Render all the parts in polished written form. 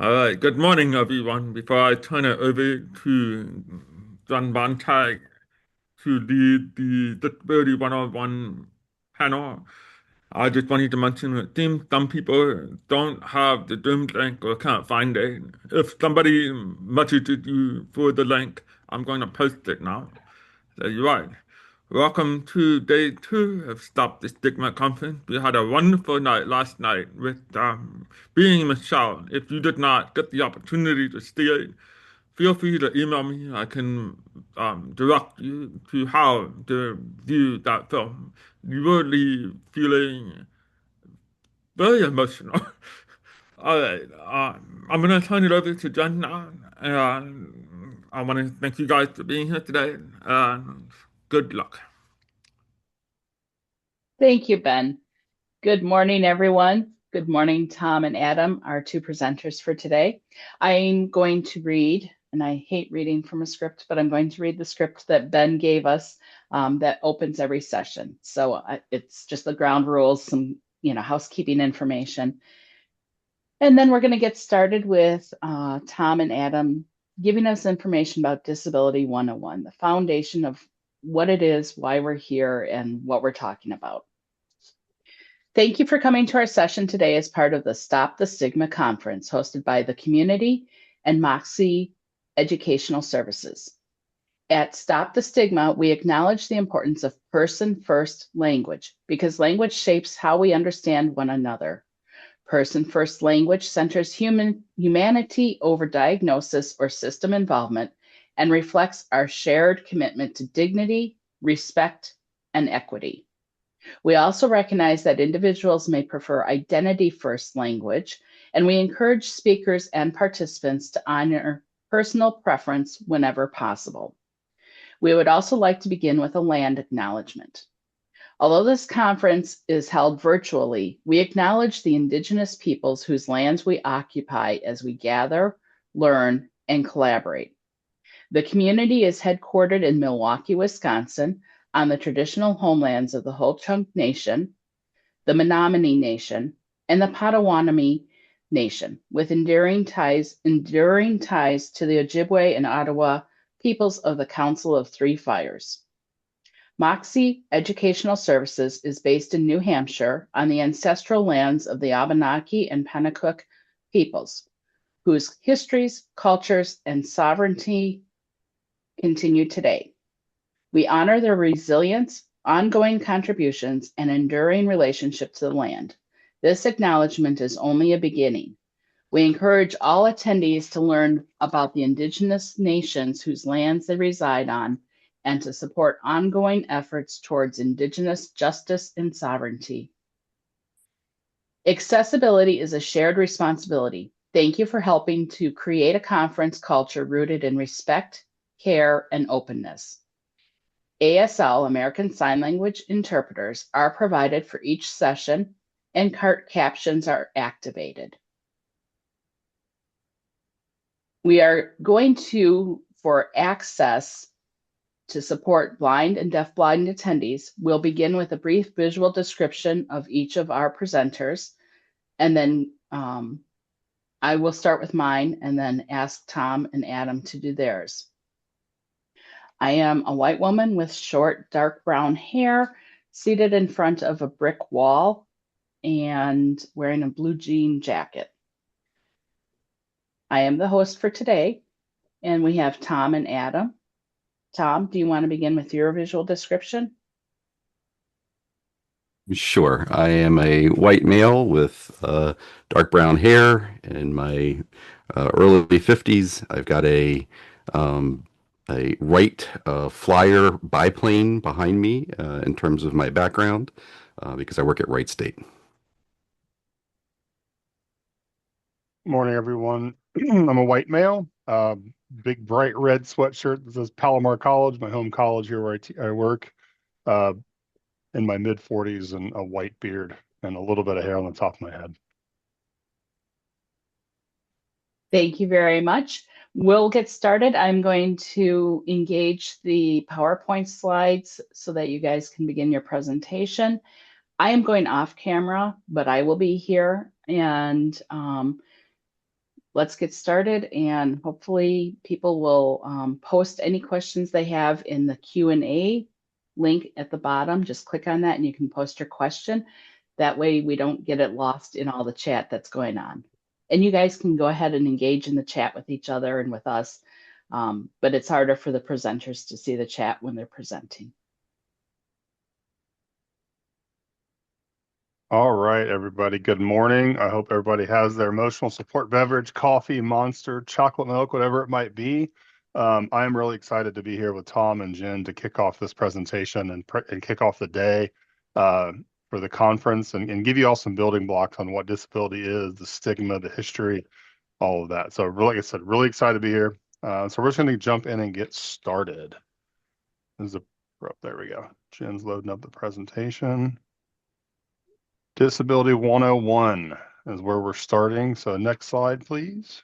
All right, good morning, everyone. Before I turn it over to John Bontag to lead the Disability 101 panel, I just wanted to mention that seems some people don't have the Zoom link or can't find it. If somebody messages you for the link, I'm going to post it now. So you're right. Welcome to day two of Stop the Stigma Conference. We had a wonderful night last night with being Michelle. If you did not get the opportunity to see it, feel free to email me. I can direct you to how to view that film. You will leave feeling very emotional. All right, I'm gonna turn it over to Jen now, and I want to thank you guys for being here today. And good luck. Thank you, Ben. Good morning, everyone. Good morning, Tom and Adam, our two presenters for today. I'm going to read, and I hate reading from a script, but I'm going to read the script that Ben gave us that opens every session. So it's just the ground rules, some housekeeping information. And then we're going to get started with Tom and Adam giving us information about Disability 101, the foundation of what it is, why we're here, and what we're talking about. Thank you for coming to our session today as part of the Stop the Stigma conference hosted by the community and Moxie Educational Services. At Stop the Stigma, we acknowledge the importance of person-first language because language shapes how we understand one another. Person-first language centers humanity over diagnosis or system involvement and reflects our shared commitment to dignity, respect, and equity. We also recognize that individuals may prefer identity-first language, and we encourage speakers and participants to honor personal preference whenever possible. We would also like to begin with a land acknowledgement. Although this conference is held virtually, we acknowledge the Indigenous peoples whose lands we occupy as we gather, learn, and collaborate. The community is headquartered in Milwaukee, Wisconsin, on the traditional homelands of the Ho-Chunk Nation, the Menominee Nation, and the Potawatomi Nation, with enduring ties to the Ojibwe and Ottawa peoples of the Council of Three Fires. Moxie Educational Services is based in New Hampshire on the ancestral lands of the Abenaki and Pennacook peoples, whose histories, cultures, and sovereignty continue today. We honor their resilience, ongoing contributions, and enduring relationship to the land. This acknowledgement is only a beginning. We encourage all attendees to learn about the Indigenous nations whose lands they reside on and to support ongoing efforts towards Indigenous justice and sovereignty. Accessibility is a shared responsibility. Thank you for helping to create a conference culture rooted in respect, care, and openness. ASL, American Sign Language interpreters, are provided for each session and captions are activated. We are going to, for access to support blind and deafblind attendees, we'll begin with a brief visual description of each of our presenters, and then I will start with mine and then ask Tom and Adam to do theirs. I am a white woman with short, dark brown hair, seated in front of a brick wall and wearing a blue jean jacket. I am the host for today, and we have Tom and Adam. Tom, do you want to begin with your visual description? Sure. I am a white male with dark brown hair in my early 50s. I've got a Wright Flyer biplane behind me in terms of my background because I work at Wright State. Morning, everyone. I'm a white male, big bright red sweatshirt that says Palomar College, my home college here where I work, in my mid 40s and a white beard and a little bit of hair on the top of my head. Thank you very much. We'll get started. I'm going to engage the PowerPoint slides so that you guys can begin your presentation. I am going off camera, but I will be here, and let's get started, and hopefully people will post any questions they have in the Q&A link at the bottom. Just click on that and you can post your question. That way we don't get it lost in all the chat that's going on. And you guys can go ahead and engage in the chat with each other and with us, but it's harder for the presenters to see the chat when they're presenting. All right, everybody. Good morning. I hope everybody has their emotional support beverage, coffee, Monster, chocolate milk, whatever it might be. I am really excited to be here with Tom and Jen to kick off this presentation and kick off the day for the conference and give you all some building blocks on what disability is, the stigma, the history, all of that. So, like I said, really excited to be here. So we're just going to jump in and get started. There we go. Jen's loading up the presentation. Disability 101 is where we're starting. So next slide, please.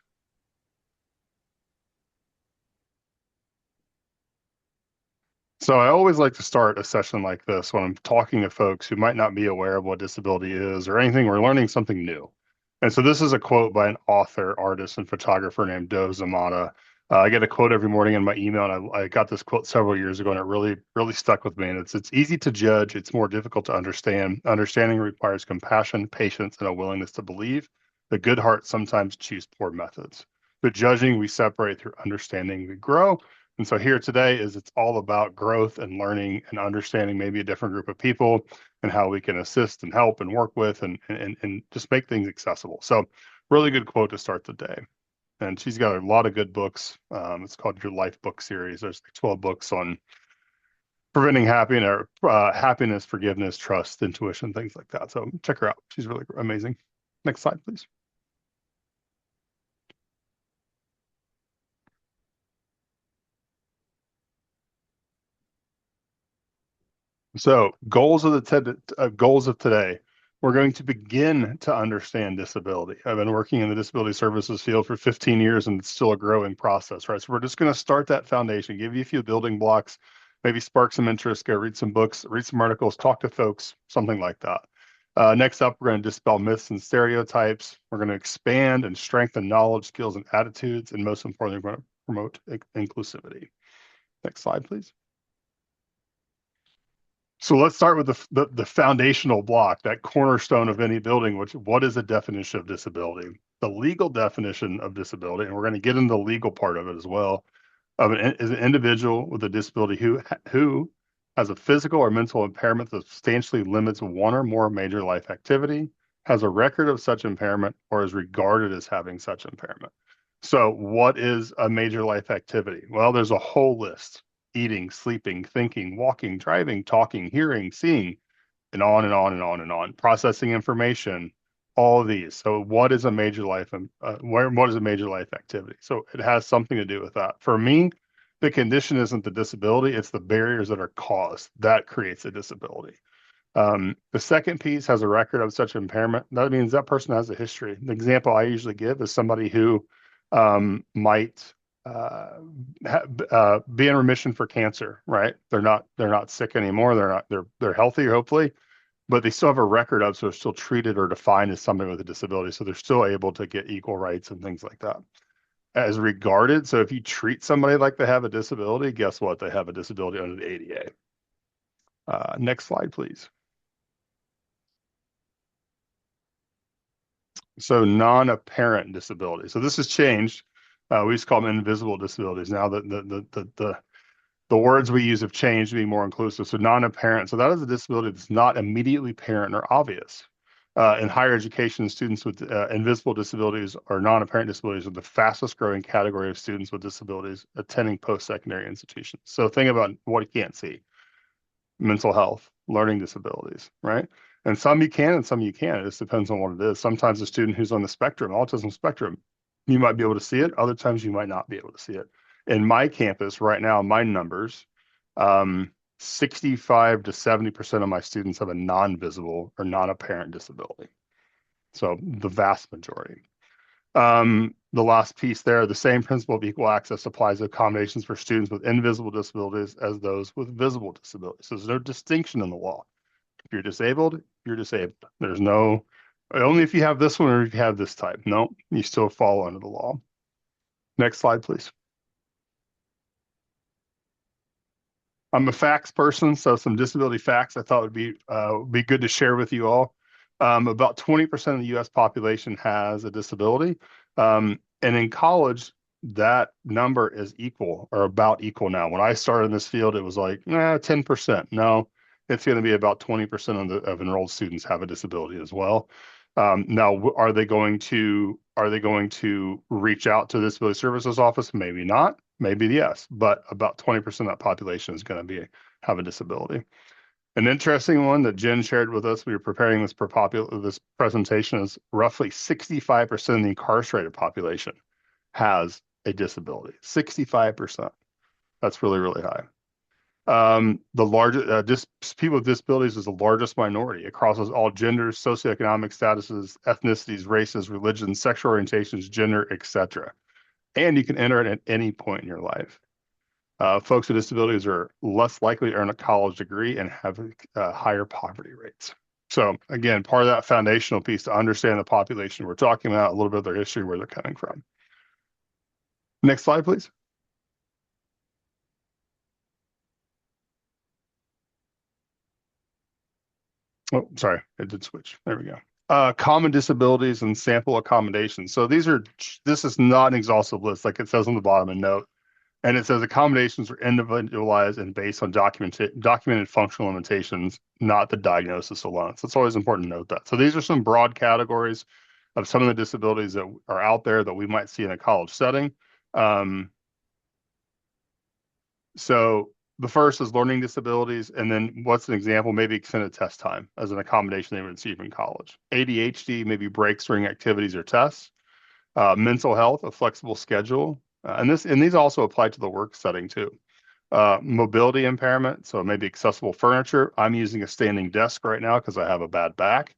So I always like to start a session like this when I'm talking to folks who might not be aware of what disability is or anything. We're learning something new. And so this is a quote by an author, artist, and photographer named Do Zamata. I get a quote every morning in my email, and I got this quote several years ago, and it really stuck with me. And it's easy to judge. It's more difficult to understand. Understanding requires compassion, patience, and a willingness to believe. The good heart sometimes choose poor methods. But judging, we separate. Through understanding, we grow. And so here today it's all about growth and learning and understanding maybe a different group of people and how we can assist and help and work with and just make things accessible. So really good quote to start the day. And she's got a lot of good books. It's called Your Life book series. There's like 12 books on preventing happiness, forgiveness, trust, intuition, things like that. So check her out. She's really amazing. Next slide, please. So goals of today. We're going to begin to understand disability. I've been working in the disability services field for 15 years, and it's still a growing process, right? So we're just going to start that foundation, give you a few building blocks, maybe spark some interest, go read some books, read some articles, talk to folks, something like that. Next up, we're going to dispel myths and stereotypes. We're going to expand and strengthen knowledge, skills, and attitudes, and most importantly, we're going to promote inclusivity. Next slide, please. So let's start with the foundational block, that cornerstone of any building, what is the definition of disability? The legal definition of disability, and we're going to get into the legal part of it as well, is an individual with a disability who has a physical or mental impairment that substantially limits one or more major life activity, has a record of such impairment, or is regarded as having such impairment. So what is a major life activity? Well, there's a whole list. Eating, sleeping, thinking, walking, driving, talking, hearing, seeing, and on and on and on and on. Processing information, all of these. So what is a major life what is a major life activity? So it has something to do with that. For me, the condition isn't the disability, it's the barriers that are caused. That creates a disability. The second piece has a record of such impairment. That means that person has a history. The example I usually give is somebody who might be in remission for cancer, right? They're not sick anymore. They're healthy, hopefully, but they still have a record of, so they're still treated or defined as somebody with a disability. So they're still able to get equal rights and things like that. As regarded, so if you treat somebody like they have a disability, guess what? They have a disability under the ADA. Next slide, please. So non-apparent disability. So this has changed. We used to call them invisible disabilities. Now the words we use have changed to be more inclusive. So non-apparent. So that is a disability that's not immediately apparent or obvious. In higher education, students with invisible disabilities or non-apparent disabilities are the fastest growing category of students with disabilities attending post-secondary institutions. So think about what you can't see. Mental health, learning disabilities, right? And some you can and some you can't. It just depends on what it is. Sometimes a student who's on the spectrum, autism spectrum, you might be able to see it. Other times you might not be able to see it. In my campus right now, my numbers, 65 to 70% of my students have a non-visible or non-apparent disability. So the vast majority. The last piece there, the same principle of equal access applies to accommodations for students with invisible disabilities as those with visible disabilities. So there's no distinction in the law. If you're disabled, you're disabled. There's no Only if you have this one or if you have this type. No, you still fall under the law. Next slide, please. I'm a facts person, so some disability facts I thought would be good to share with you all. About 20% of the U.S. population has a disability, and in college, that number is equal or about equal now. When I started in this field, it was like 10%. No, it's going to be about 20% of enrolled students have a disability as well. Now, are they going to reach out to the Disability Services Office? Maybe not. Maybe yes, but about 20% of that population is going to have a disability. An interesting one that Jen shared with us, we were preparing this presentation, is roughly 65% of the incarcerated population has a disability. 65%. That's really, really high. The largest people with disabilities is the largest minority. It crosses all genders, socioeconomic statuses, ethnicities, races, religions, sexual orientations, gender, etc. And you can enter it at any point in your life. Folks with disabilities are less likely to earn a college degree and have higher poverty rates. So again, part of that foundational piece to understand the population we're talking about, a little bit of their history, where they're coming from. Next slide, please. Oh, sorry, it did switch. There we go. Common disabilities and sample accommodations. So this is not an exhaustive list, like it says on the bottom of note. And it says accommodations are individualized and based on documented functional limitations, not the diagnosis alone. So it's always important to note that. So these are some broad categories of some of the disabilities that are out there that we might see in a college setting. So the first is learning disabilities, and then what's an example? Maybe extended test time as an accommodation they would receive in college. ADHD, maybe breaks during activities or tests. Mental health, a flexible schedule, and these also apply to the work setting too. Mobility impairment, so maybe accessible furniture. I'm using a standing desk right now because I have a bad back.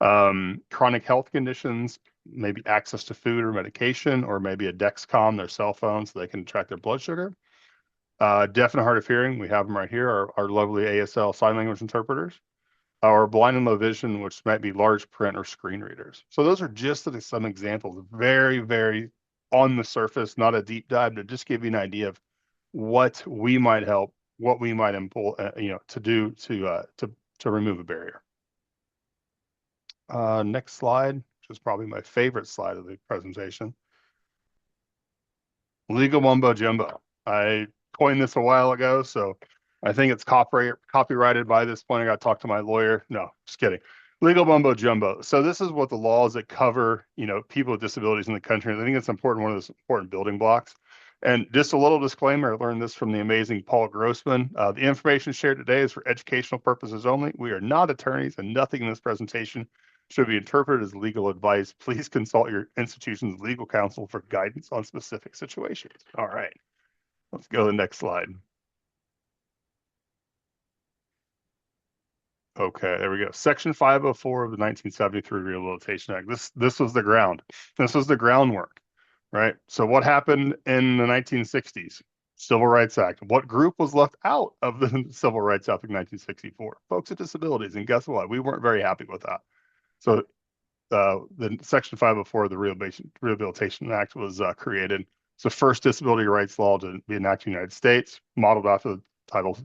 Chronic health conditions, maybe access to food or medication, or maybe a Dexcom, their cell phone, so they can track their blood sugar. Deaf and hard of hearing, we have them right here, our lovely ASL sign language interpreters. Or blind and low vision, which might be large print or screen readers. So those are just some examples, very, very on the surface, not a deep dive, to just give you an idea of what we might help, what we might to do to remove a barrier. Next slide, which is probably my favorite slide of the presentation. Legal mumbo jumbo. I coined this a while ago, so I think it's copyrighted by this point. I got to talk to my lawyer. No, just kidding. Legal mumbo jumbo. So this is what the laws that cover, people with disabilities in the country. And I think it's important, one of those important building blocks. And just a little disclaimer, I learned this from the amazing Paul Grossman. The information shared today is for educational purposes only. We are not attorneys, and nothing in this presentation should be interpreted as legal advice. Please consult your institution's legal counsel for guidance on specific situations. All right, let's go to the next slide. Okay, there we go. Section 504 of the 1973 Rehabilitation Act. This was the ground. This was the groundwork, right? So what happened in the 1960s? Civil Rights Act. What group was left out of the Civil Rights Act of 1964? Folks with disabilities. And guess what? We weren't very happy with that. So the Section 504 of the Rehabilitation Act was created. It's the first disability rights law to be enacted in the United States, modeled after the Title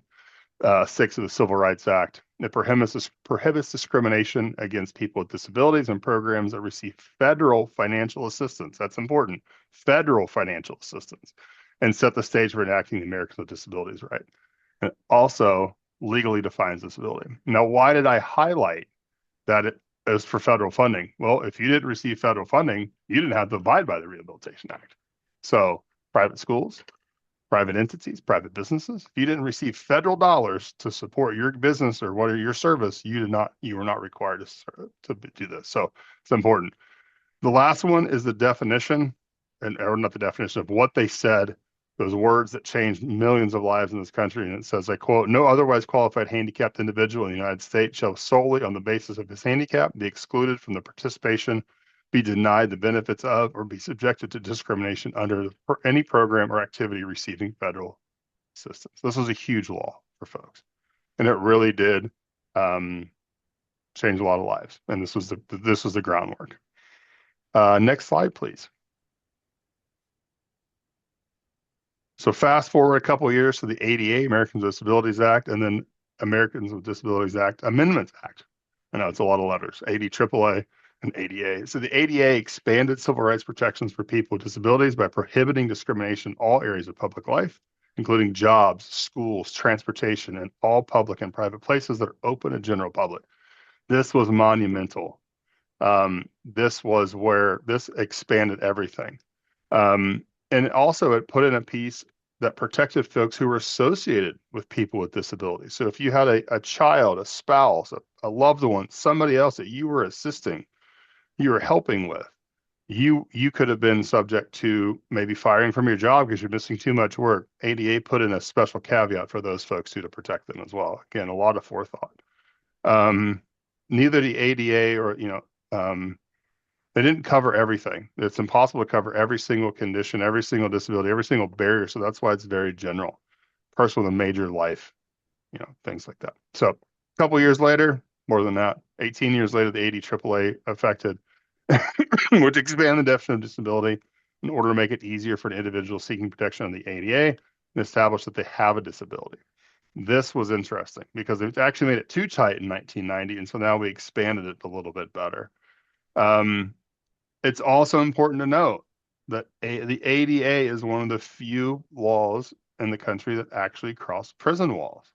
6 of the Civil Rights Act. It prohibits discrimination against people with disabilities and programs that receive federal financial assistance. That's important. Federal financial assistance. And set the stage for enacting the Americans with Disabilities Right. And also legally defines disability. Now, why did I highlight that it is for federal funding? Well, if you didn't receive federal funding, you didn't have to abide by the Rehabilitation Act. So private schools, private entities, private businesses, if you didn't receive federal dollars to support your business or what are your service, you were not required to do this. So it's important. The last one is the definition, or not the definition, of what they said, those words that changed millions of lives in this country. And it says, I quote, "No otherwise qualified handicapped individual in the United States shall solely on the basis of his handicap be excluded from the participation, be denied the benefits of, or be subjected to discrimination under any program or activity receiving federal assistance." This was a huge law for folks. And it really did change a lot of lives. And this was the groundwork. Next slide, please. So fast forward a couple of years to the ADA, Americans with Disabilities Act, and then Americans with Disabilities Act Amendments Act. I know it's a lot of letters, ADAAA and ADA. So the ADA expanded civil rights protections for people with disabilities by prohibiting discrimination in all areas of public life, including jobs, schools, transportation, and all public and private places that are open to general public. This was monumental. This was where this expanded everything. And also it put in a piece that protected folks who were associated with people with disabilities. So if you had a child, a spouse, a loved one, somebody else that you were assisting, you were helping with, you could have been subject to maybe firing from your job because you're missing too much work. ADA put in a special caveat for those folks too to protect them as well. Again, a lot of forethought. Neither the ADA or, they didn't cover everything. It's impossible to cover every single condition, every single disability, every single barrier. So that's why it's very general. Person with a major life, things like that. So a couple years later, more than that, 18 years later, the ADAAA affected, which expanded the definition of disability in order to make it easier for an individual seeking protection on the ADA and establish that they have a disability. This was interesting because it actually made it too tight in 1990. And so now we expanded it a little bit better. It's also important to note that the ADA is one of the few laws in the country that actually cross prison walls.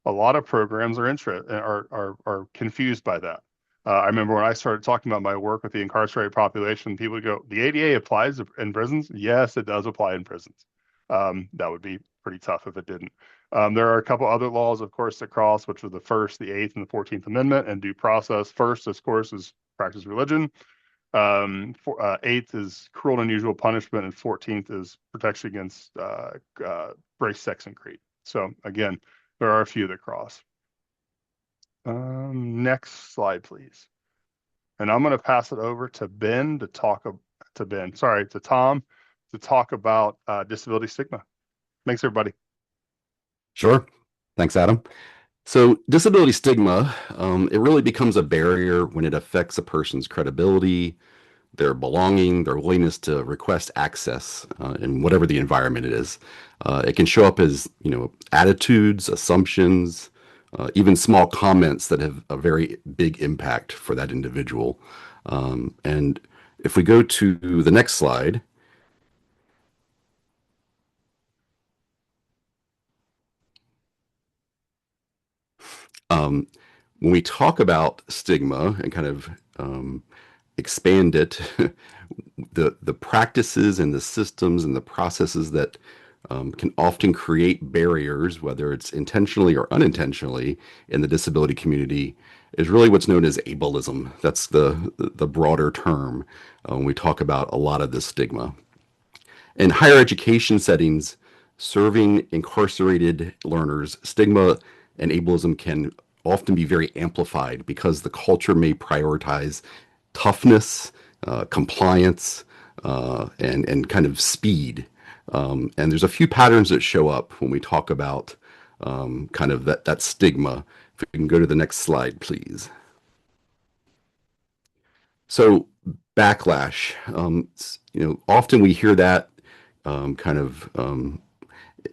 A lot of programs are confused by that. I remember when I started talking about my work with the incarcerated population, people would go, the ADA applies in prisons? Yes, it does apply in prisons. That would be pretty tough if it didn't. There are a couple other laws, of course, that cross, which are the First, the Eighth, and the 14th Amendment and due process. First, of course, is practice religion. Eighth is cruel and unusual punishment, and 14th is protection against race, sex, and creed. So again, there are a few that cross. Next slide, please. And I'm going to pass it over to Ben to Tom to talk about disability stigma. Thanks, everybody. Sure. Thanks, Adam. So disability stigma, it really becomes a barrier when it affects a person's credibility, their belonging, their willingness to request access in whatever the environment it is. It can show up as, attitudes, assumptions, even small comments that have a very big impact for that individual. And if we go to the next slide, when we talk about stigma and kind of expand it, the practices and the systems and the processes that can often create barriers, whether it's intentionally or unintentionally, in the disability community, is really what's known as ableism. That's the broader term when we talk about a lot of this stigma. In higher education settings, serving incarcerated learners, stigma and ableism can often be very amplified because the culture may prioritize toughness, compliance, and kind of speed. And there's a few patterns that show up when we talk about kind of that stigma. If we can go to the next slide, please. So backlash, often we hear that kind of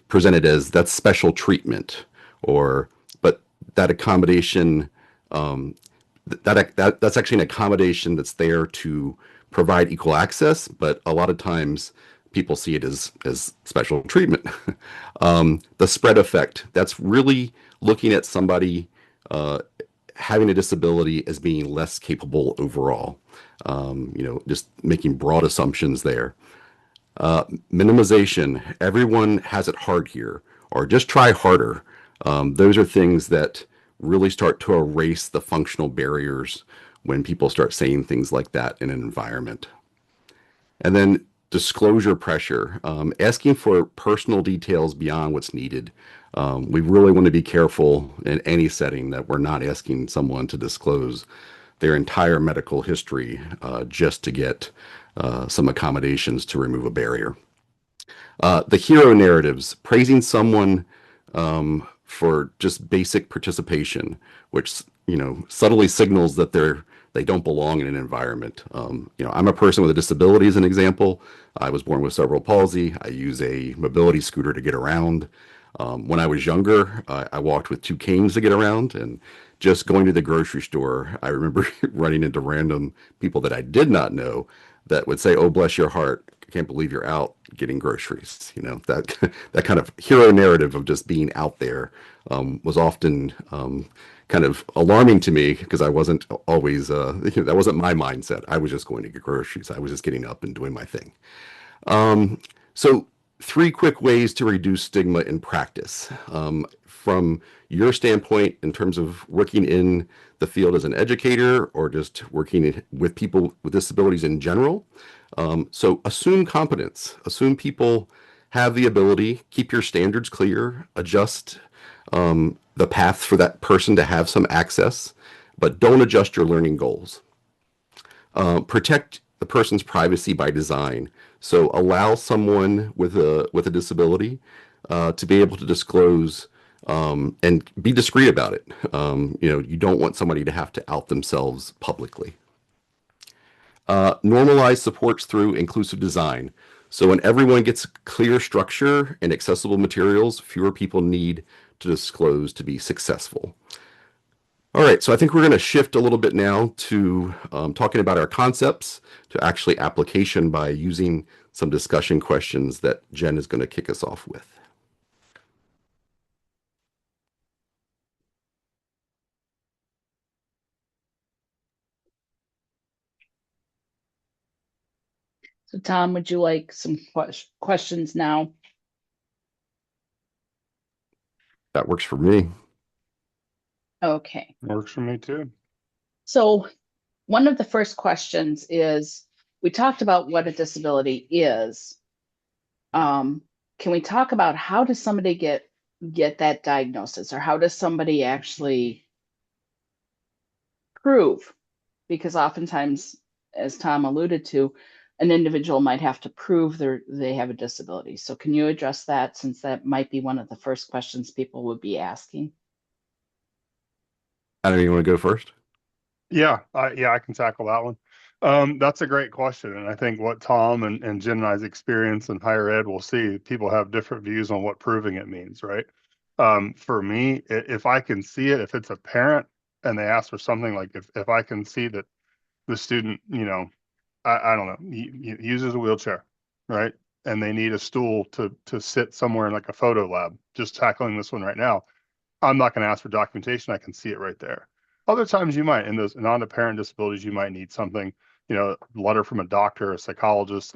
presented as that's special treatment, but that accommodation, that's actually an accommodation that's there to provide equal access, but a lot of times people see it as special treatment. The spread effect, that's really looking at somebody having a disability as being less capable overall. Just making broad assumptions there. Minimization, everyone has it hard here, or just try harder. Those are things that really start to erase the functional barriers when people start saying things like that in an environment. And then disclosure pressure, asking for personal details beyond what's needed. We really want to be careful in any setting that we're not asking someone to disclose their entire medical history just to get some accommodations to remove a barrier. The hero narratives, praising someone for just basic participation, which, subtly signals that they don't belong in an environment. I'm a person with a disability as an example. I was born with cerebral palsy. I use a mobility scooter to get around. When I was younger, I walked with two canes to get around, and just going to the grocery store, I remember running into random people that I did not know that would say, "Oh, bless your heart. I can't believe you're out getting groceries." That that kind of hero narrative of just being out there was often kind of alarming to me because I wasn't always that wasn't my mindset. I was just going to get groceries. I was just getting up and doing my thing. So, three quick ways to reduce stigma in practice. From your standpoint, in terms of working in the field as an educator or just working with people with disabilities in general. So, assume competence, assume people have the ability, keep your standards clear, adjust the path for that person to have some access, but don't adjust your learning goals. Protect the person's privacy by design. So allow someone with a disability to be able to disclose and be discreet about it. You don't want somebody to have to out themselves publicly. Normalize supports through inclusive design. So when everyone gets clear structure and accessible materials, fewer people need to disclose to be successful. All right, so I think we're going to shift a little bit now to talking about our concepts to actually application by using some discussion questions that Jen is going to kick us off with. So Tom, would you like some questions now? That works for me. Okay. Works for me too. So one of the first questions is, we talked about what a disability is. Can we talk about how does somebody get that diagnosis, or how does somebody actually prove? Because oftentimes, as Tom alluded to, an individual might have to prove they have a disability. So can you address that, since that might be one of the first questions people would be asking? Adam, you want to go first? Yeah, I can tackle that one. That's a great question. And I think what Tom and Jen and I's experience in higher ed will see, people have different views on what proving it means, right? For me, if I can see it, if it's a parent and they ask for something, like if I can see that the student, I don't know, he uses a wheelchair, right? And they need a stool to sit somewhere in like a photo lab, just tackling this one right now. I'm not going to ask for documentation. I can see it right there. Other times you might, in those non-apparent disabilities, you might need something, a letter from a doctor, a psychologist,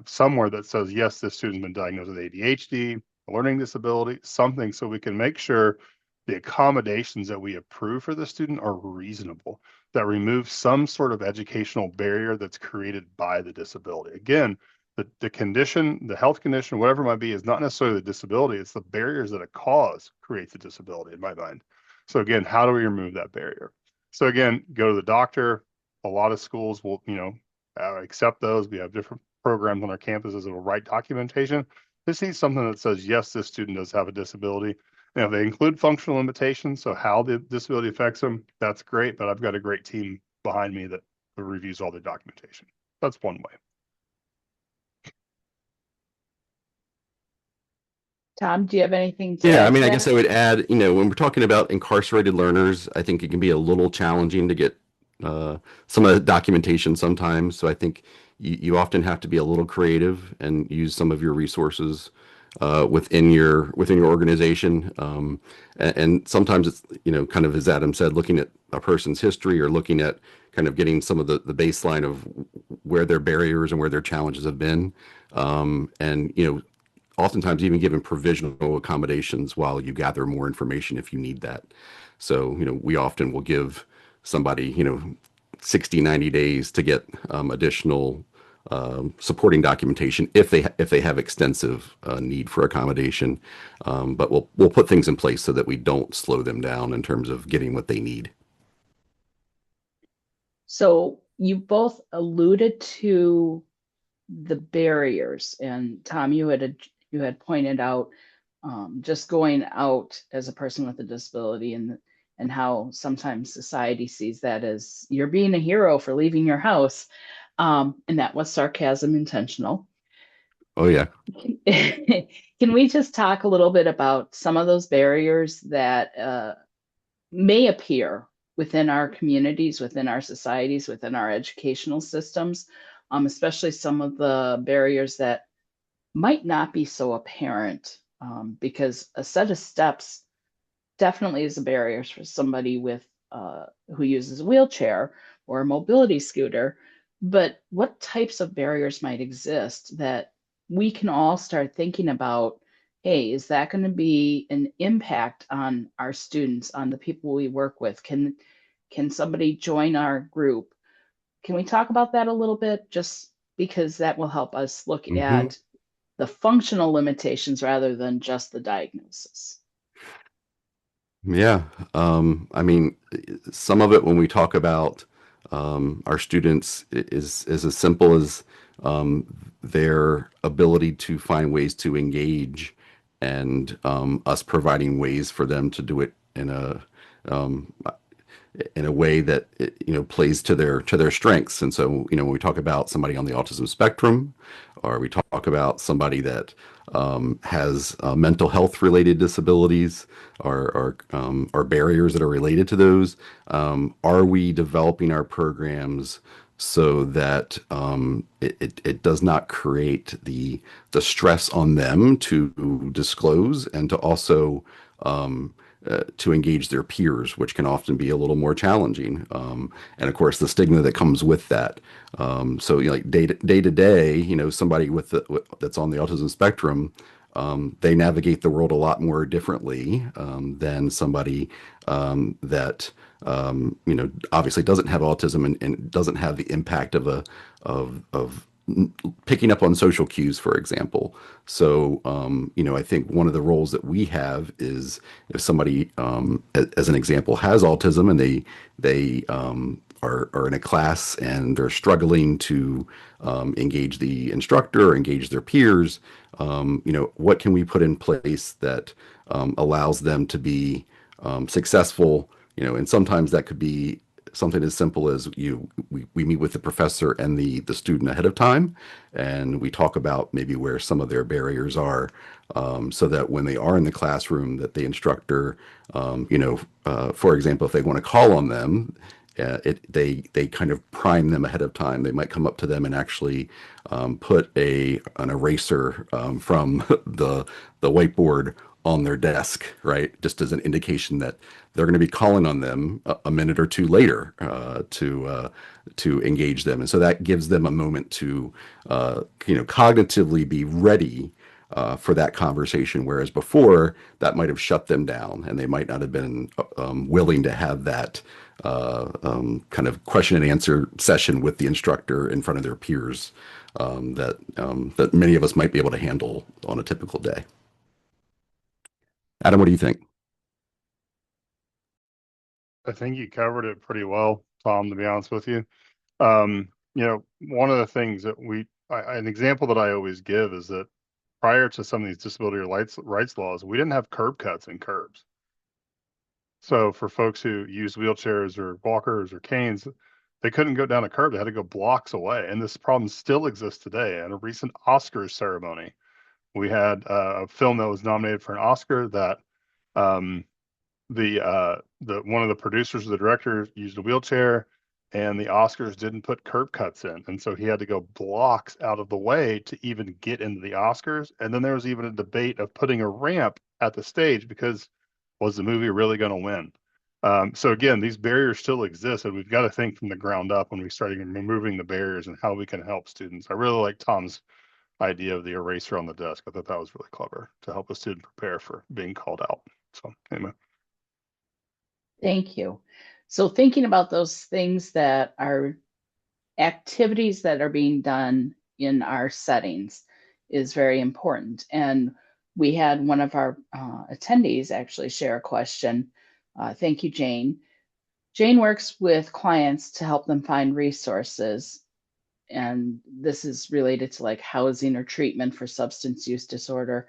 somewhere that says, yes, this student's been diagnosed with ADHD, a learning disability, something, so we can make sure the accommodations that we approve for the student are reasonable, that remove some sort of educational barrier that's created by the disability. Again, the condition, the health condition, whatever it might be, is not necessarily the disability. It's the barriers that it cause creates a disability in my mind. So again, how do we remove that barrier? So again, go to the doctor. A lot of schools will, accept those. We have different programs on our campuses that will write documentation. This needs something that says, yes, this student does have a disability. And if they include functional limitations, so how the disability affects them, that's great. But I've got a great team behind me that reviews all the documentation. That's one way. Tom, do you have anything to Yeah, I add mean, to I guess that? I would add, when we're talking about incarcerated learners, I think it can be a little challenging to get some of the documentation sometimes. So I think you often have to be a little creative and use some of your resources within your organization. And sometimes it's, kind of as Adam said, looking at a person's history or looking at kind of getting some of the baseline of where their barriers and where their challenges have been. And, oftentimes even given provisional accommodations while you gather more information if you need that. So, we often will give somebody, 60, 90 days to get additional supporting documentation if they have extensive need for accommodation. But we'll put things in place so that we don't slow them down in terms of getting what they need. So you both alluded to the barriers, and Tom, you had pointed out just going out as a person with a disability, and how sometimes society sees that as you're being a hero for leaving your house. And that was sarcasm intentional. Oh yeah. Can we just talk a little bit about some of those barriers that may appear within our communities, within our societies, within our educational systems, especially some of the barriers that might not be so apparent, because a set of steps definitely is a barrier for somebody with who uses a wheelchair or a mobility scooter. But what types of barriers might exist that we can all start thinking about? Hey, is that going to be an impact on our students, on the people we work with? Can somebody join our group? Can we talk about that a little bit? Just because that will help us look Hmm. at the functional limitations rather than just the diagnosis. Yeah. I mean, some of it when we talk about our students is as simple as um, their ability to find ways to engage and us providing ways for them to do it um, in a way that plays to their strengths. And so when we talk about somebody on the autism spectrum, or we talk about somebody that has mental health related disabilities or barriers that are related to those, are we developing our programs so that it does not create the stress on them to disclose and to also to engage their peers, which can often be a little more challenging. And of course, the stigma that comes with that. So, like day to day, somebody that's on the autism spectrum, they navigate the world a lot more differently than somebody that obviously doesn't have autism and doesn't have the impact of picking up on social cues, for example. So, I think one of the roles that we have is if somebody, as an example, has autism and they are in a class and they're struggling to engage the instructor or engage their peers, what can we put in place that allows them to be successful? And sometimes that could be something as simple as we meet with the professor and the student ahead of time, and we talk about maybe where some of their barriers are, so that when they are in the classroom, that the instructor, for example, if they want to call on them, they kind of prime them ahead of time. They might come up to them and actually put an eraser from the whiteboard on their desk, right? Just as an indication that they're going to be calling on them a minute or two later to engage them, and so that gives them a moment to cognitively be ready for that conversation. Whereas before, that might have shut them down, and they might not have been willing to have that kind of question and answer session with the instructor in front of their peers that many of us might be able to handle on a typical day. Adam, what do you think? I think you covered it pretty well, Tom, to be honest with you. One of the things that an example that I always give is that prior to some of these disability rights laws, we didn't have curb cuts and curbs. So for folks who use wheelchairs or walkers or canes, they couldn't go down a curb. They had to go blocks away. And this problem still exists today. At a recent Oscars ceremony, we had a film that was nominated for an Oscar that um, the one of the producers or the director used a wheelchair, and the Oscars didn't put curb cuts in, and so he had to go blocks out of the way to even get into the Oscars. And then there was even a debate of putting a ramp at the stage because was the movie really going to win? So again, these barriers still exist, and we've got to think from the ground up when we start removing the barriers and how we can help students. I really like Tom's idea of the eraser on the desk. I thought that was really clever to help a student prepare for being called out. So anyway. Thank you. So thinking about those things that are activities that are being done in our settings is very important. And we had one of our attendees actually share a question. Thank you, Jane. Jane works with clients to help them find resources. And this is related to like housing or treatment for substance use disorder.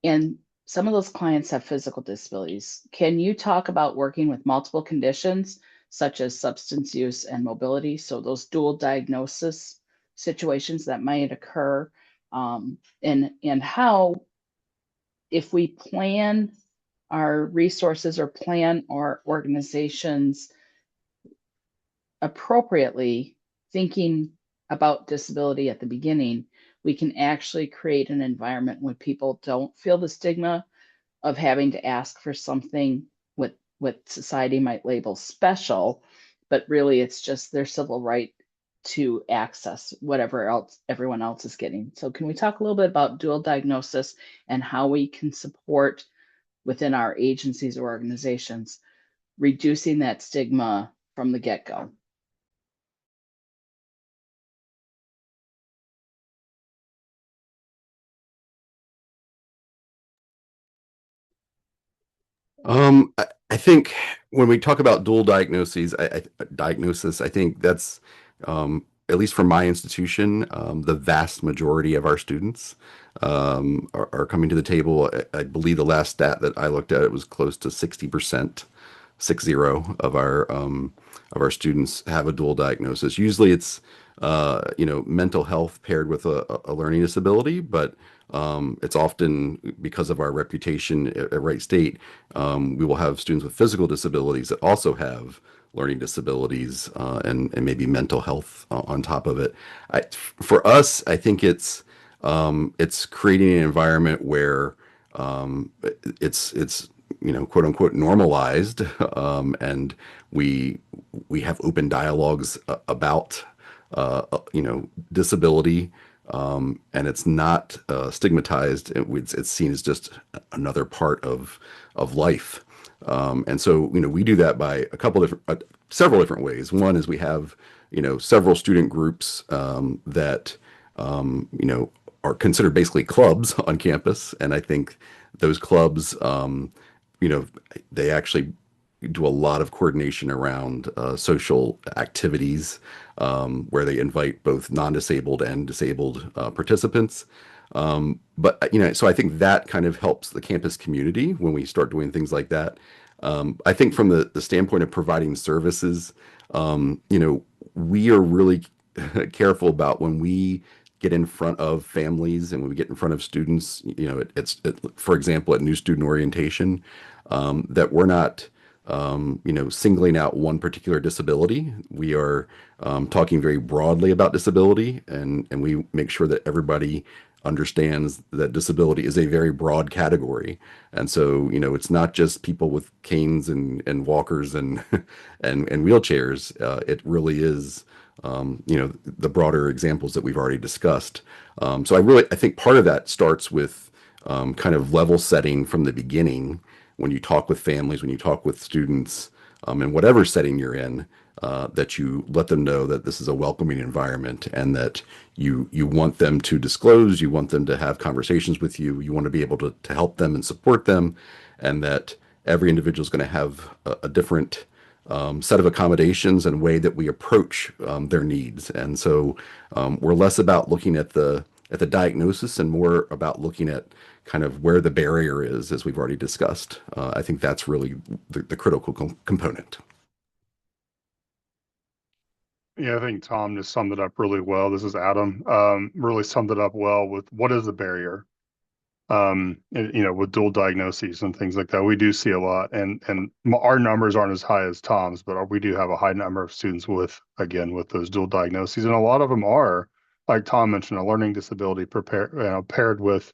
And some of those clients have physical disabilities. Can you talk about working with multiple conditions such as substance use and mobility? So those dual diagnosis situations that might occur, and how, if we plan our resources or plan our organizations appropriately, thinking about disability at the beginning, we can actually create an environment where people don't feel the stigma of having to ask for something what society might label special, but really it's just their civil right to access whatever else everyone else is getting. So can we talk a little bit about dual diagnosis and how we can support within our agencies or organizations reducing that stigma from the get-go? I think when we talk about dual diagnosis, I think that's at least for my institution, the vast majority of our students are coming to the table. I believe the last stat that I looked at, it was close to 60%, 60 of our students have a dual diagnosis. Usually it's mental health paired with a learning disability, but it's often because of our reputation at Wright State, we will have students with physical disabilities that also have learning disabilities and maybe mental health on top of it. For us, I think it's creating an environment where it's quote unquote normalized, and we we have open dialogues about disability, and it's not stigmatized. It's seen as just another part of life. And so, we do that by several different ways. One is we have, several student groups that, are considered basically clubs on campus. And I think those clubs, you know, they actually do a lot of coordination around social activities where they invite both non-disabled and disabled participants. But so I think that kind of helps the campus community when we start doing things like that. I think from the standpoint of providing services, we are really careful about when we get in front of families and when we get in front of students. For example, at new student orientation, that we're not singling out one particular disability. We are talking very broadly about disability, and we make sure that everybody understands that disability is a very broad category. And so, it's not just people with canes and walkers and and wheelchairs. It really is, the broader examples that we've already discussed. So I think part of that starts with kind of level setting from the beginning when you talk with families, when you talk with students, in whatever setting you're in, that you let them know that this is a welcoming environment and that you want them to disclose, you want them to have conversations with you, you want to be able to help them and support them, and that every individual is going to have a different set of accommodations and way that we approach their needs. And so we're less about looking at the diagnosis and more about looking at kind of where the barrier is, as we've already discussed. I think that's really the critical component. Yeah, I think Tom just summed it up really well. This is Adam. Really summed it up well with what is the barrier. With dual diagnoses and things like that, we do see a lot, and our numbers aren't as high as Tom's, but we do have a high number of students with those dual diagnoses, and a lot of them are, like Tom mentioned, a learning disability paired with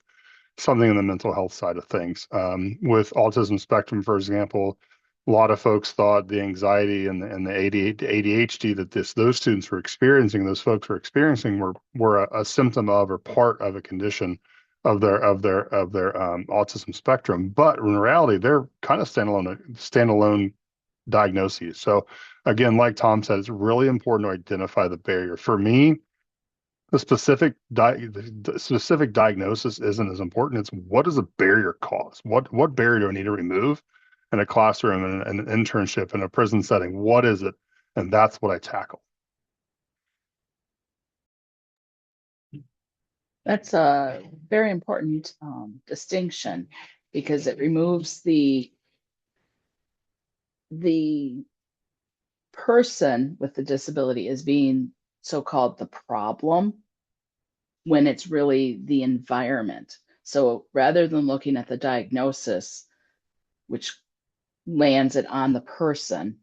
something in the mental health side of things. With autism spectrum, for example, a lot of folks thought the anxiety and the ADHD that those students were experiencing, those folks were experiencing, were a symptom of or part of a condition of their autism spectrum. But in reality, they're kind of standalone diagnoses. So again, like Tom said, it's really important to identify the barrier. For me, the specific diagnosis isn't as important. It's what does a barrier cause? What barrier do I need to remove in a classroom and an internship in a prison setting? What is it? And that's what I tackle. That's a very important distinction. because it removes the person with the disability as being so-called the problem when it's really the environment. So rather than looking at the diagnosis, which lands it on the person,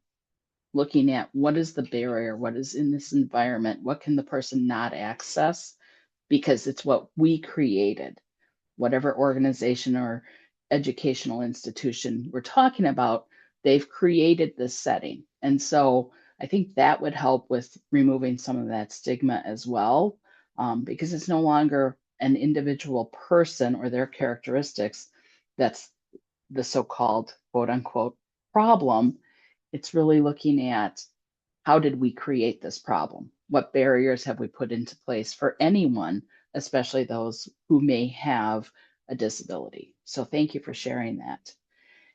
looking at what is the barrier, what is in this environment, what can the person not access, because it's what we created, whatever organization or educational institution we're talking about, they've created this setting. And so I think that would help with removing some of that stigma as well, because it's no longer an individual person or their characteristics that's the so-called quote unquote problem. It's really looking at how did we create this problem? What barriers have we put into place for anyone, especially those who may have a disability? So thank you for sharing that.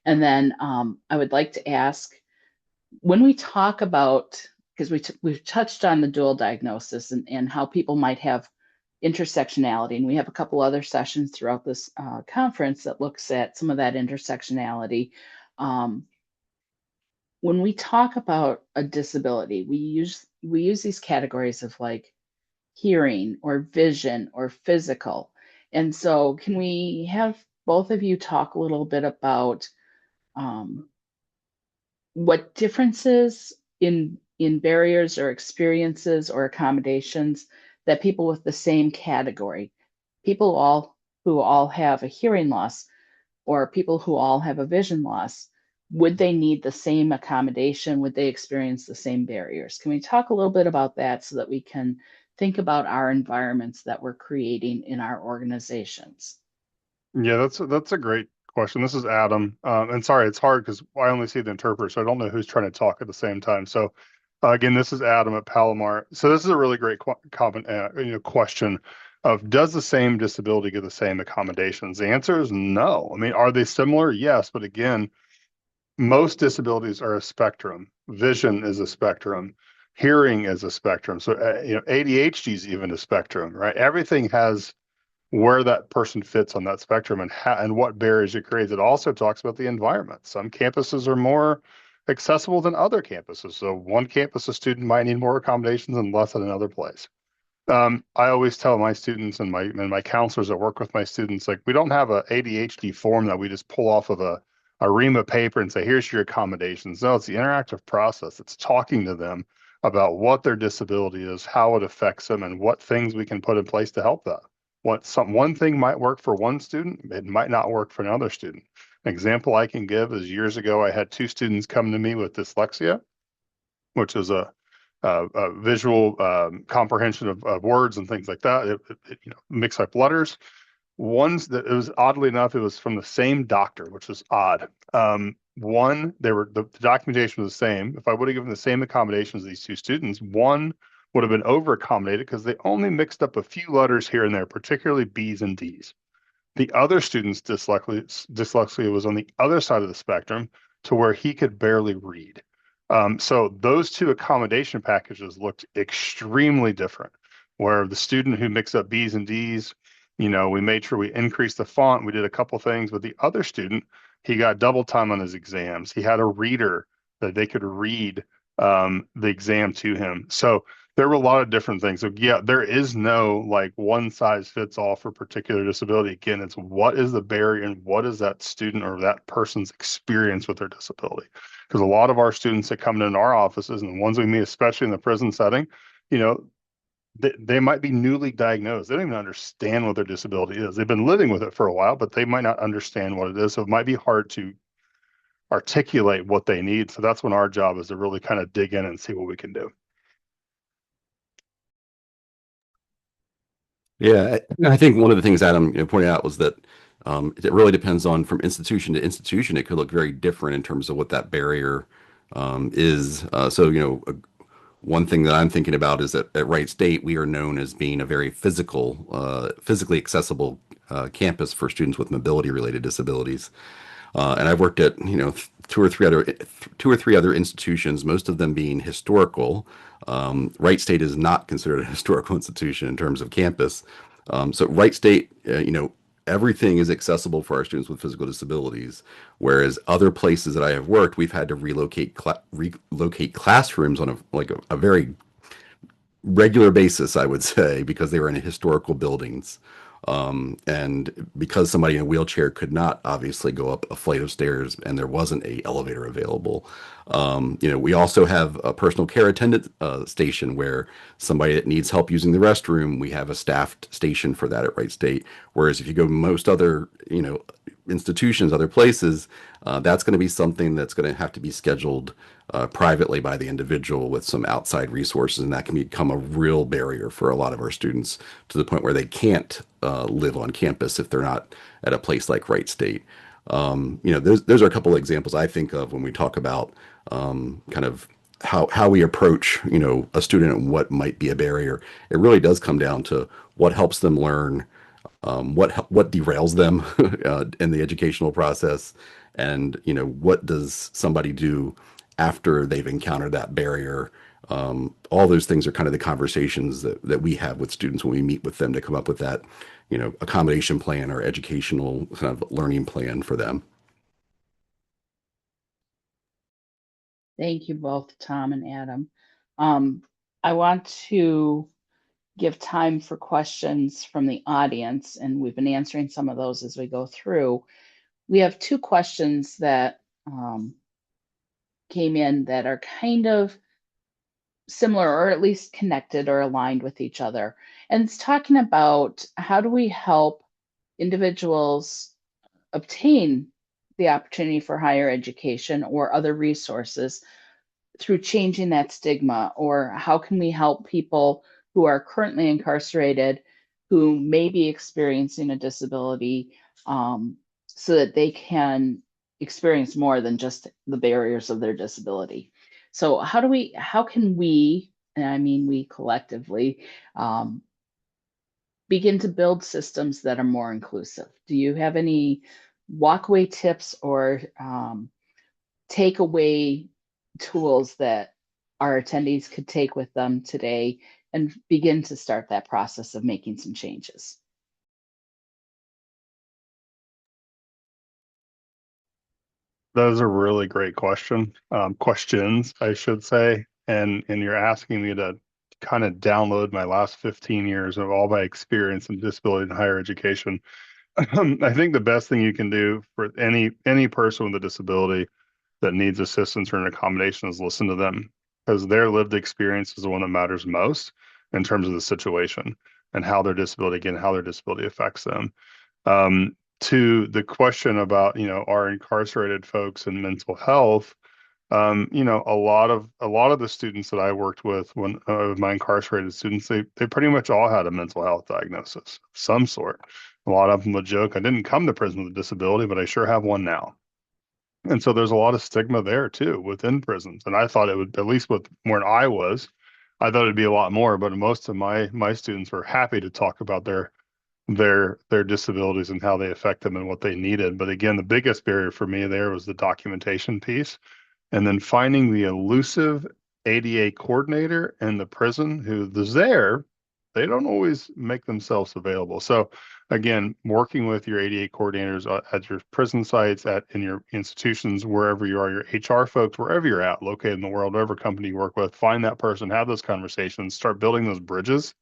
And then I would like to ask, when we talk about, because we've touched on the dual diagnosis and how people might have intersectionality, and we have a couple other sessions throughout this conference that looks at some of that intersectionality. When we talk about a disability, we use these categories of like hearing or vision or physical. And so can we have both of you talk a little bit about um, what differences in barriers or experiences or accommodations that people with the same category, people all who all have a hearing loss or people who all have a vision loss, would they need the same accommodation? Would they experience the same barriers? Can we talk a little bit about that so that we can think about our environments that we're creating in our organizations? Yeah, that's a great question. This is Adam. And sorry, it's hard because I only see the interpreter, so I don't know who's trying to talk at the same time. So again, this is Adam at Palomar. So this is a really great question of, does the same disability get the same accommodations? The answer is no. I mean, are they similar? Yes, but again, most disabilities are a spectrum. Vision is a spectrum. Hearing is a spectrum. So ADHD is even a spectrum, right? Everything has where that person fits on that spectrum and what barriers it creates. It also talks about the environment. Some campuses are more accessible than other campuses. So one campus, a student might need more accommodations and less at another place. I always tell my students and my counselors that work with my students, like, we don't have a ADHD form that we just pull off of a ream of paper and say, here's your accommodations. No, it's the interactive process. It's talking to them about what their disability is, how it affects them, and what things we can put in place to help that. One thing might work for one student, it might not work for another student. An example I can give is, years ago, I had two students come to me with dyslexia, which is a visual comprehension of words and things like that. It mix up letters. Ones that, it was, oddly enough, it was from the same doctor, which is odd. One, the documentation was the same. If I would have given the same accommodations to these two students, one would have been over accommodated because they only mixed up a few letters here and there, particularly B's and D's. The other student's dyslexia was on the other side of the spectrum, to where he could barely read. So those two accommodation packages looked extremely different. Where the student who mixed up B's and D's, we made sure we increased the font. We did a couple things. But the other student, he got double time on his exams. He had a reader that they could read the exam to him. So there were a lot of different things. So yeah, there is no like one size fits all for particular disability. Again, it's what is the barrier and what is that student or that person's experience with their disability. Because a lot of our students that come into our offices, and the ones we meet, especially in the prison setting, they might be newly diagnosed. They don't even understand what their disability is. They've been living with it for a while, but they might not understand what it is. So it might be hard to articulate what they need. So that's when our job is to really kind of dig in and see what we can do. Yeah, I think one of the things Adam pointed out was that it really depends on, from institution to institution. It could look very different in terms of what that barrier is. One thing that I'm thinking about is that at Wright State, we are known as being a very physically accessible campus for students with mobility-related disabilities. And I've worked at two or three other institutions, most of them being historical. Wright State is not considered a historical institution in terms of campus. So Wright State, everything is accessible for our students with physical disabilities. Whereas other places that I have worked, we've had to relocate classrooms on a very regular basis, I would say, because they were in historical buildings. And because somebody in a wheelchair could not obviously go up a flight of stairs and there wasn't a elevator available. We also have a personal care attendant station where somebody that needs help using the restroom, we have a staffed station for that at Wright State. Whereas if you go to most other, institutions, other places, that's going to be something that's going to have to be scheduled privately by the individual with some outside resources, and that can become a real barrier for a lot of our students to the point where they can't live on campus if they're not at a place like Wright State. Those are a couple of examples I think of when we talk about kind of how we approach a student and what might be a barrier. It really does come down to what helps them learn, what derails them in the educational process, and what does somebody do after they've encountered that barrier. All those things are kind of the conversations that we have with students when we meet with them to come up with that accommodation plan or educational kind of learning plan for them. Thank you both, Tom and Adam. I want to give time for questions from the audience, and we've been answering some of those as we go through. We have two questions that came in that are kind of similar, or at least connected or aligned with each other. And it's talking about how do we help individuals obtain the opportunity for higher education or other resources through changing that stigma, or how can we help people who are currently incarcerated who may be experiencing a disability, so that they can experience more than just the barriers of their disability. So how can we, and I mean we collectively, begin to build systems that are more inclusive? Do you have any walkaway tips or takeaway tools that our attendees could take with them today and begin to start that process of making some changes? That is a really great question. Questions, I should say. And you're asking me to kind of download my last 15 years of all my experience in disability and higher education. I think the best thing you can do for any person with a disability that needs assistance or an accommodation is listen to them, because their lived experience is the one that matters most in terms of the situation and how their disability affects them. To the question about, are incarcerated folks in mental health, a lot of the students that I worked with when my incarcerated students, they pretty much all had a mental health diagnosis of some sort. A lot of them would joke, I didn't come to prison with a disability, but I sure have one now. And so there's a lot of stigma there too within prisons. And I thought it would, at least with where I was, I thought it'd be a lot more, but most of my students were happy to talk about their disabilities and how they affect them and what they needed. But again, the biggest barrier for me there was the documentation piece, and then finding the elusive ADA coordinator in the prison who is there. They don't always make themselves available. So again, working with your ADA coordinators at your prison sites, in your institutions, wherever you are, your HR folks, wherever you're at, located in the world, whatever company you work with, find that person, have those conversations, start building those bridges,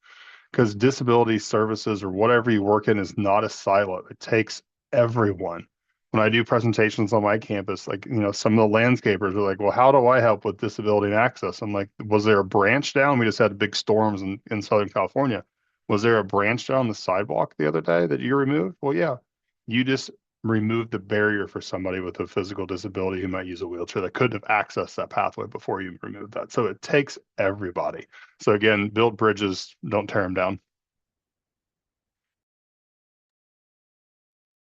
because disability services or whatever you work in is not a silo. It takes everyone. When I do presentations on my campus, like, some of the landscapers are like, well, how do I help with disability and access? I'm like, was there a branch down? We just had big storms in Southern California. Was there a branch down the sidewalk the other day that you removed? Well, yeah, you just removed the barrier for somebody with a physical disability who might use a wheelchair that couldn't have accessed that pathway before you removed that. So it takes everybody. So again, build bridges, don't tear them down.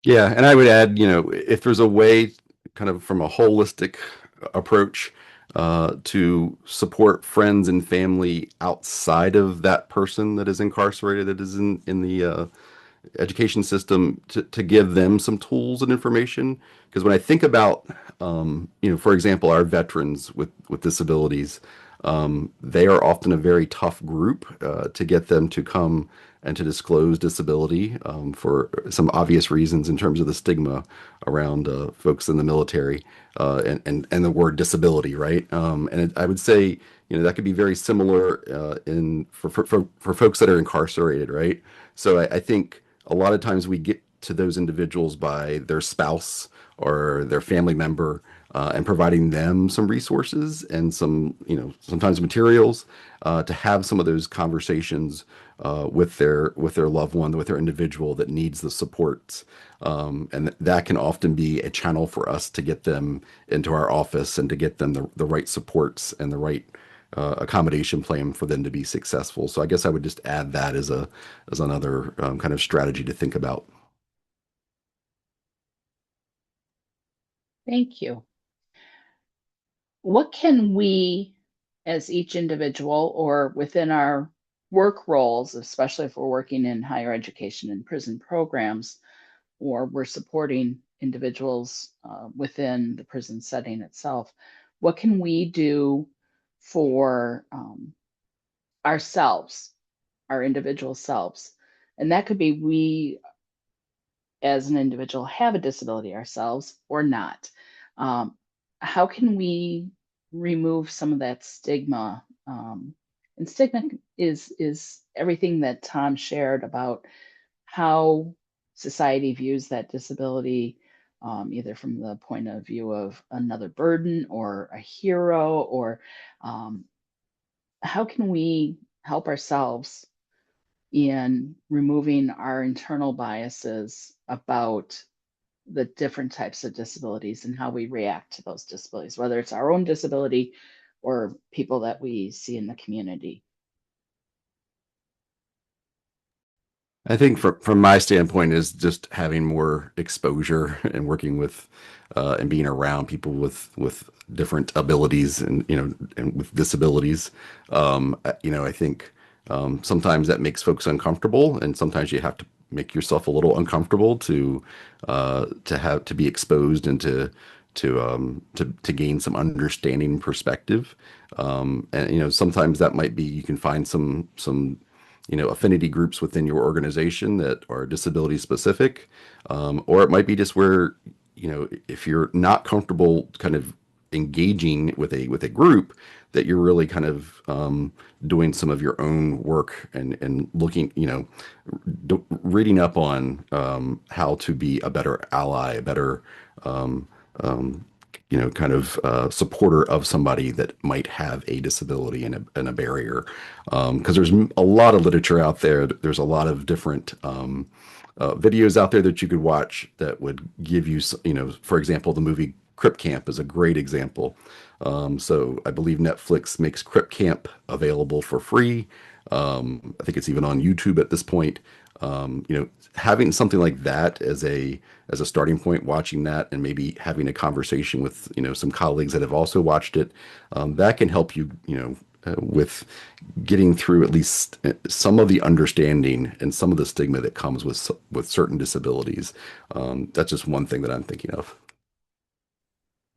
Yeah, and I would add, if there's a way, kind of from a holistic approach, to support friends and family outside of that person that is incarcerated, that is in the education system, to give them some tools and information. Because when I think about, for example, our veterans with disabilities, They are often a very tough group to get them to come and to disclose disability for some obvious reasons in terms of the stigma around folks in the military and the word disability, right? I would say, that could be very similar in for folks that are incarcerated, right? So I think a lot of times we get to those individuals by their spouse or their family member and providing them some resources and some, sometimes materials to have some of those conversations with their loved one, with their individual that needs the supports. And that can often be a channel for us to get them into our office and to get them the right supports and the right accommodation plan for them to be successful. So I guess I would just add that as another kind of strategy to think about. Thank you. What can we, as each individual or within our work roles, especially if we're working in higher education and prison programs, or we're supporting individuals within the prison setting itself, what can we do for ourselves, our individual selves? And that could be we as an individual have a disability ourselves or not. Um, how can we remove some of that stigma? And stigma is everything that Tom shared about how society views that disability, either from the point of view of another burden or a hero, or um, how can we help ourselves in removing our internal biases about the different types of disabilities and how we react to those disabilities, whether it's our own disability or people that we see in the community. I think from my standpoint is just having more exposure and working with and being around people with different abilities and and with disabilities. I think sometimes that makes folks uncomfortable, and sometimes you have to make yourself a little uncomfortable to be exposed and to gain some understanding and perspective. And sometimes that might be you can find some affinity groups within your organization that are disability specific, or it might be just where if you're not comfortable kind of engaging with a group, that you're really kind of doing some of your own work and looking, reading up on how to be a better ally, a better um, um, kind of supporter of somebody that might have a disability and a barrier. Because there's a lot of literature out there. There's a lot of different videos out there that you could watch that would give you, for example, the movie Crip Camp is a great example. So I believe Netflix makes Crip Camp available for free. I think it's even on YouTube at this point. Having something like that as a starting point, watching that and maybe having a conversation with some colleagues that have also watched it, that can help you with getting through at least some of the understanding and some of the stigma that comes with certain disabilities. That's just one thing that I'm thinking of.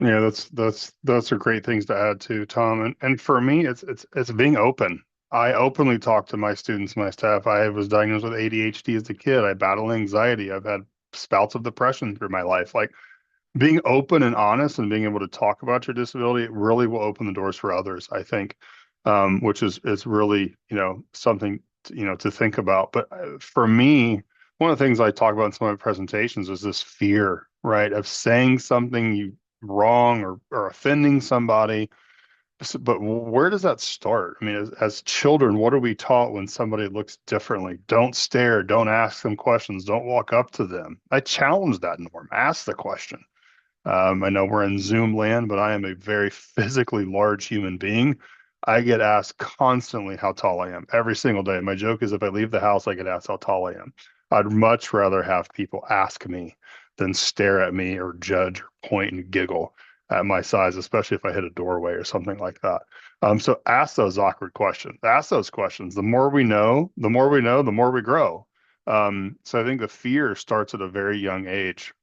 Yeah, those are great things to add to, Tom. And for me, it's being open. I openly talk to my students, my staff. I was diagnosed with ADHD as a kid. I battle anxiety. I've had spouts of depression through my life. Like, being open and honest and being able to talk about your disability, it really will open the doors for others, I think, which is really, something to think about. But for me, one of the things I talk about in some of my presentations is this fear, right, of saying something you wrong or offending somebody. But where does that start? I mean, as children, what are we taught when somebody looks differently? Don't stare, don't ask them questions, don't walk up to them. I challenge that norm. Ask the question. I know we're in Zoom land, but I am a very physically large human being. I get asked constantly how tall I am every single day. My joke is if I leave the house, I get asked how tall I am. I'd much rather have people ask me than stare at me or judge or point and giggle at my size, especially if I hit a doorway or something like that. So ask those awkward questions. Ask those questions. The more we know, the more we know, the more we grow. So I think the fear starts at a very young age.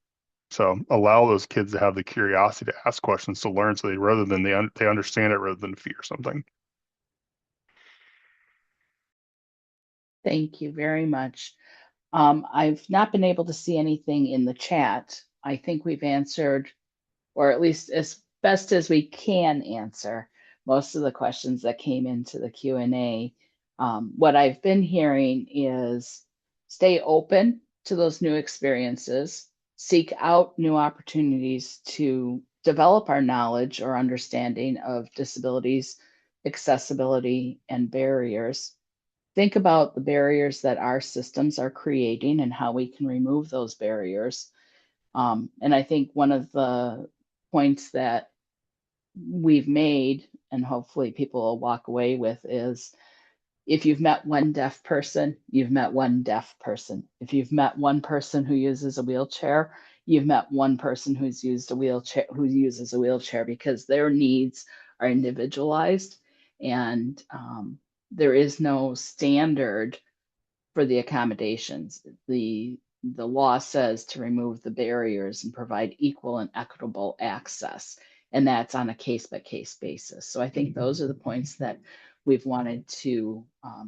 So allow those kids to have the curiosity to ask questions to learn, so they rather than they understand it rather than fear something. Thank you very much. I've not been able to see anything in the chat. I think we've answered, or at least as best as we can answer, most of the questions that came into the Q&A. What I've been hearing is stay open to those new experiences, seek out new opportunities to develop our knowledge or understanding of disabilities, accessibility, and barriers. Think about the barriers that our systems are creating and how we can remove those barriers. And I think one of the points that we've made, and hopefully people will walk away with, is if you've met one deaf person, you've met one deaf person. If you've met one person who uses a wheelchair, you've met one person who's used a wheelchair, who uses a wheelchair, because their needs are individualized, and there is no standard for the accommodations. The law says to remove the barriers and provide equal and equitable access, and that's on a case by case basis. So I think those are the points that we've wanted to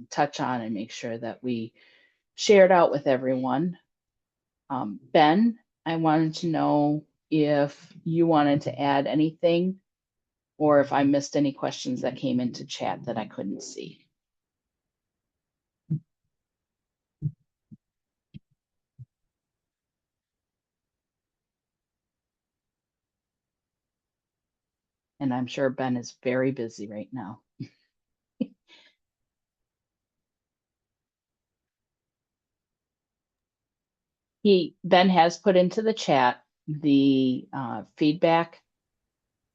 touch on and make sure that we shared out with everyone. Ben, I wanted to know if you wanted to add anything or if I missed any questions that came into chat that I couldn't see. And I'm sure Ben is very busy right now. Ben has put into the chat the feedback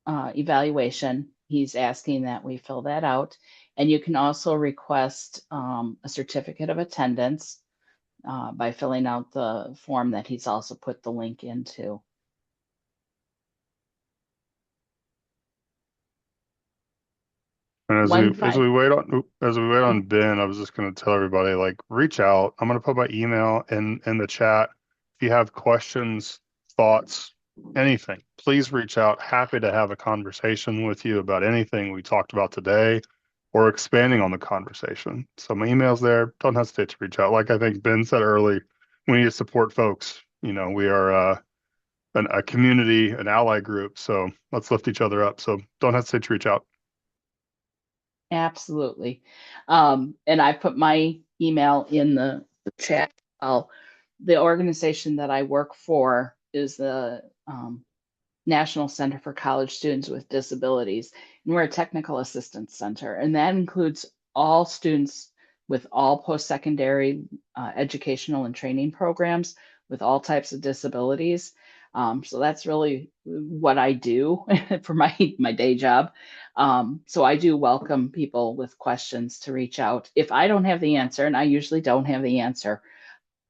evaluation. He's asking that we fill that out. And you can also request a certificate of attendance by filling out the form that he's also put the link into. And One as five. we wait on Ben, I was just going to tell everybody, like, reach out. I'm going to put my email in the chat. If you have questions, thoughts, anything, please reach out. Happy to have a conversation with you about anything we talked about today or expanding on the conversation. So my email's there. Don't hesitate to reach out. Like I think Ben said early, we need to support folks. You know, we are a community, an ally group. So let's lift each other up. So don't hesitate to reach out. Absolutely. And I put my email in the chat. The organization that I work for is the National Center for College Students with Disabilities. And we're a technical assistance center, and that includes all students with all post-secondary educational and training programs with all types of disabilities. So that's really what I do for my day job. So I do welcome people with questions to reach out. If I don't have the answer, and I usually don't have the answer,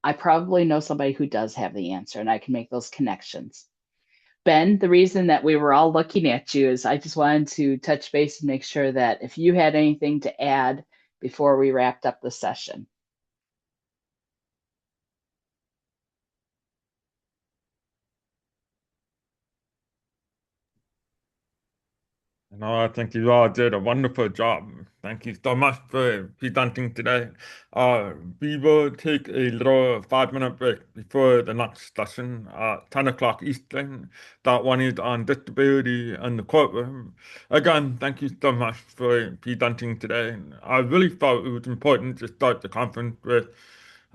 I probably know somebody who does have the answer, and I can make those connections. Ben, the reason that we were all looking at you is I just wanted to touch base and make sure that if you had anything to add before we wrapped up the session. No, I think you all did a wonderful job. Thank you so much for presenting today. We will take a little 5-minute break before the next session at 10 o'clock Eastern. That one is on disability in the courtroom. Again, thank you so much for presenting today. I really felt it was important to start the conference with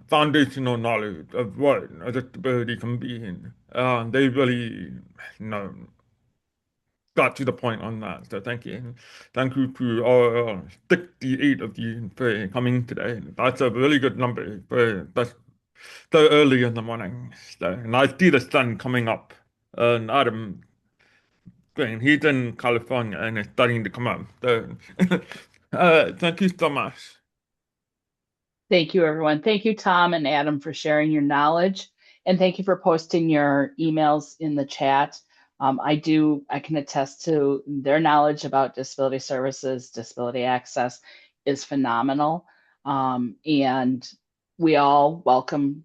foundational knowledge of what a disability can be. They really, you know, got to the point on that. So thank you. Thank you to all 68 of you for coming today. That's a really good number for that's so early in the morning. So, and I see the sun coming up. And Adam, he's in California and it's starting to come up. So, thank you so much. Thank you, everyone. Thank you, Tom and Adam, for sharing your knowledge. And thank you for posting your emails in the chat. I can attest to their knowledge about disability services, disability access is phenomenal. And we all welcome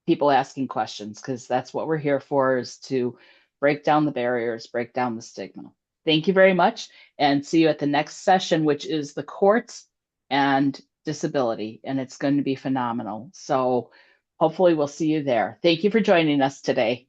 people asking questions because that's what we're here for, is to break down the barriers, break down the stigma. Thank you very much, and see you at the next session, which is the courts and Disability, and it's going to be phenomenal. So hopefully we'll see you there. Thank you for joining us today.